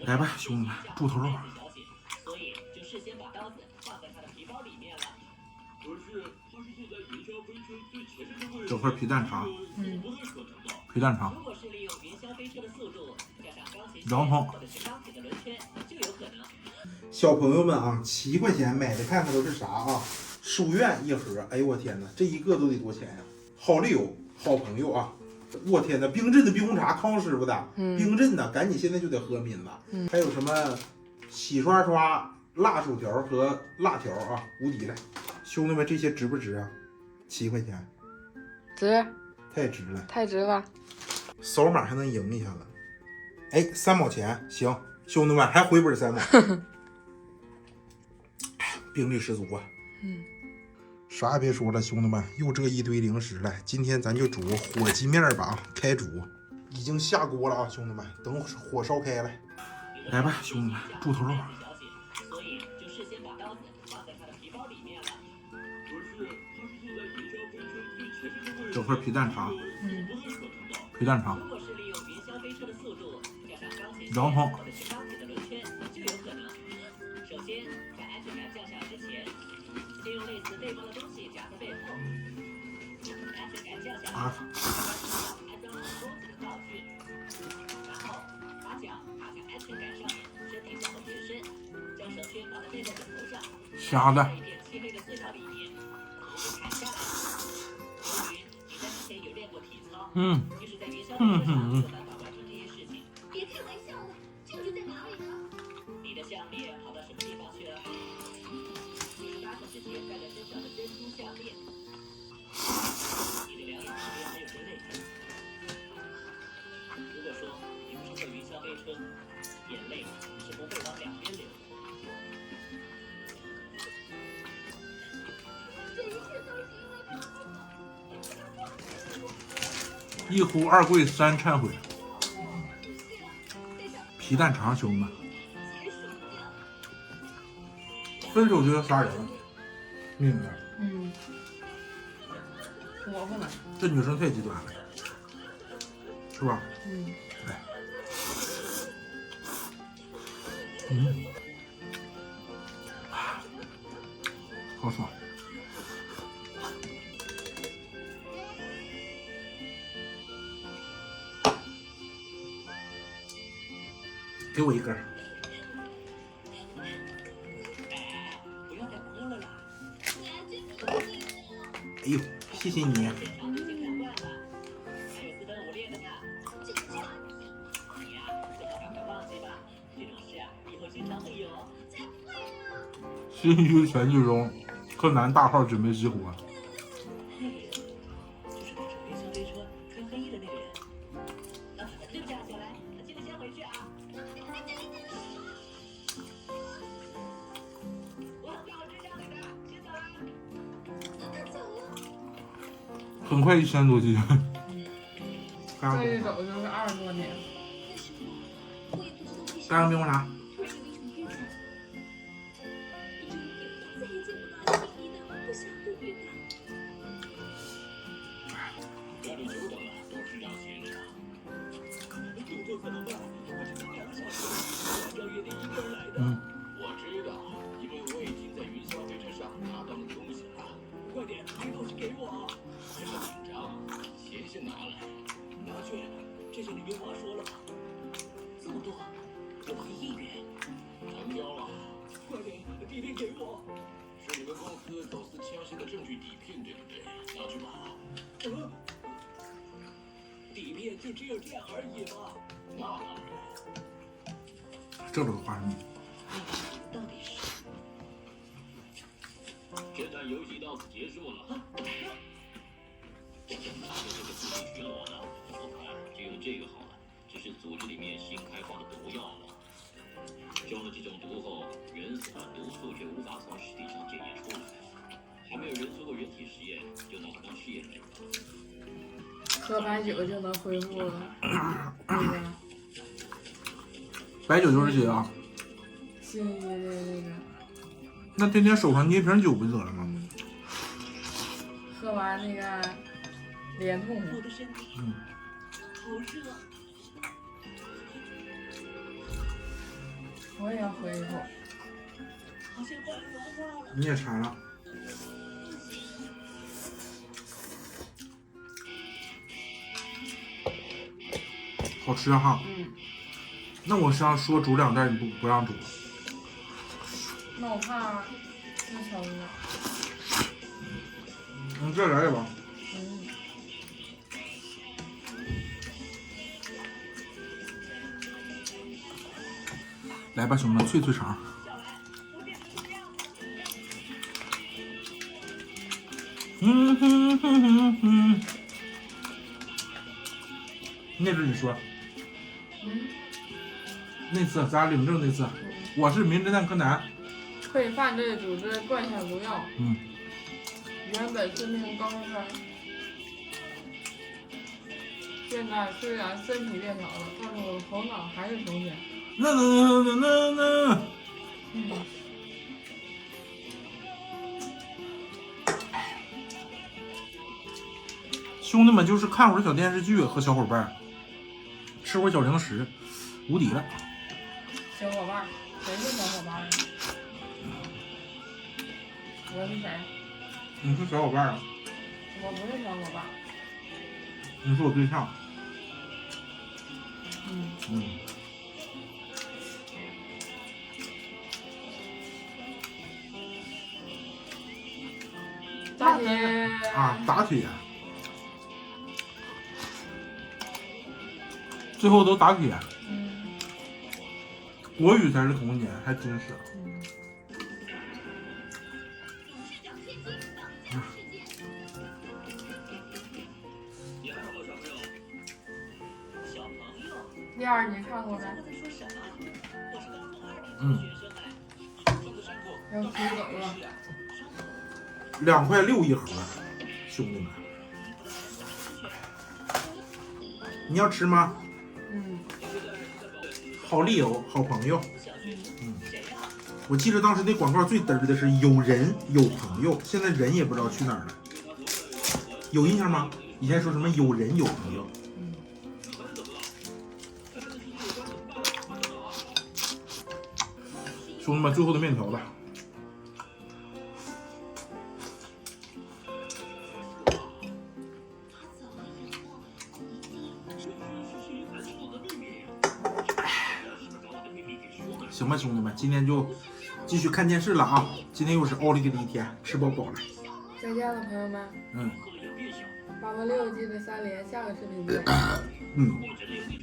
来吧，兄弟们，猪头肉。这块皮蛋肠，皮蛋肠，洋葱。小朋友们啊，7块钱买的，看看都是啥啊？书院一盒，哎呦我天哪，这一个都得多钱呀、好丽友，好朋友啊！我天哪，冰镇的冰红茶，康师傅的，冰镇的，赶紧现在就得喝抿了。还有什么洗刷刷、辣薯条和辣条啊，无敌了！兄弟们，这些值不值啊？7块钱，值，太值了，太值了。扫码还能赢一下子。哎，3毛钱，行，兄弟们还回本3毛，兵力十足啊！啥也别说了，兄弟们，又这一堆零食了。今天咱就煮火鸡面吧啊，开煮，已经下锅了啊，兄弟们，等火烧开了，来吧，兄弟们，猪头肉。这块皮蛋肠，皮蛋肠，洋葱。啊！虾的。别开玩笑了，证据在哪里呢？你的项链跑到什么地方去了？你是搭手之前戴在身上的珍珠项链。你的两眼旁边还有人类痕。如果说你不是坐云霄飞车，眼泪是不会往两边流的。这一切都是因为他们。一呼二跪三忏悔。皮蛋肠，兄弟们，分手就要杀人，明白？我不能。这女生太极端了，是吧？来，好爽。给我一根。不要再哭了啦！哎呦，谢谢你。新区全剧终，柯南大号准备激活。很快1000多集，这一走就是20多年。干个冰红茶。我知道，因为我已经在云霄飞车上拿到了东西了。快点，把东西给我！别紧张，钱先拿来。拿去，这些你别忘说了吧。这么多，100亿元。成交了。快点，底片给我。是你们公司走私枪械的证据底片，对不对？拿去吧。底片就只有这样而已嘛。那当然。这个花生米。到底是？这段游戏到此结束了。这个自己巡逻呢？我看就用这个好了。这是组织里面新开发的毒药了。中了这种毒后，人死了，毒素却无法从尸体上检验出来，还没有人做过人体实验，就拿它当试验品。喝白酒就能恢复那个白酒就是血啊。心仪的那个。那天天手上捏瓶酒不就得了吗？喝完那个连痛。我的身体，好热。我也要喝一口。你也馋了。好吃哈。嗯。那我想说煮2袋，你不让煮？那我怕太撑了。再来一把。嗯。来吧，兄弟们，脆肠。那次你说，那次咱俩领证那次，我是名侦探柯南。被犯罪组织灌下毒药。原本是名高中生，现在虽然身体变小了，但是我头脑还是童年。那。兄弟们就是看会儿小电视剧和小伙伴，吃会儿小零食，无敌了。小伙伴，谁是小伙伴啊？我是谁？你是小伙伴啊？我不是小伙伴。你是我对象。打铁啊，打铁。最后都打铁。国语才是童年，还真是。第2集看过没？要出梗了。2块6一盒，兄弟们，你要吃吗？好利友，好朋友。我记得当时那广告最嘚儿的是有人有朋友，现在人也不知道去哪儿了，有印象吗？以前说什么有人有朋友。兄弟们，最后的面条子。行吧，兄弟们，今天就继续看电视了啊！今天又是奥利给的一天，吃饱饱了。再见了，朋友们。嗯。886记得3连，下个视频见。嗯。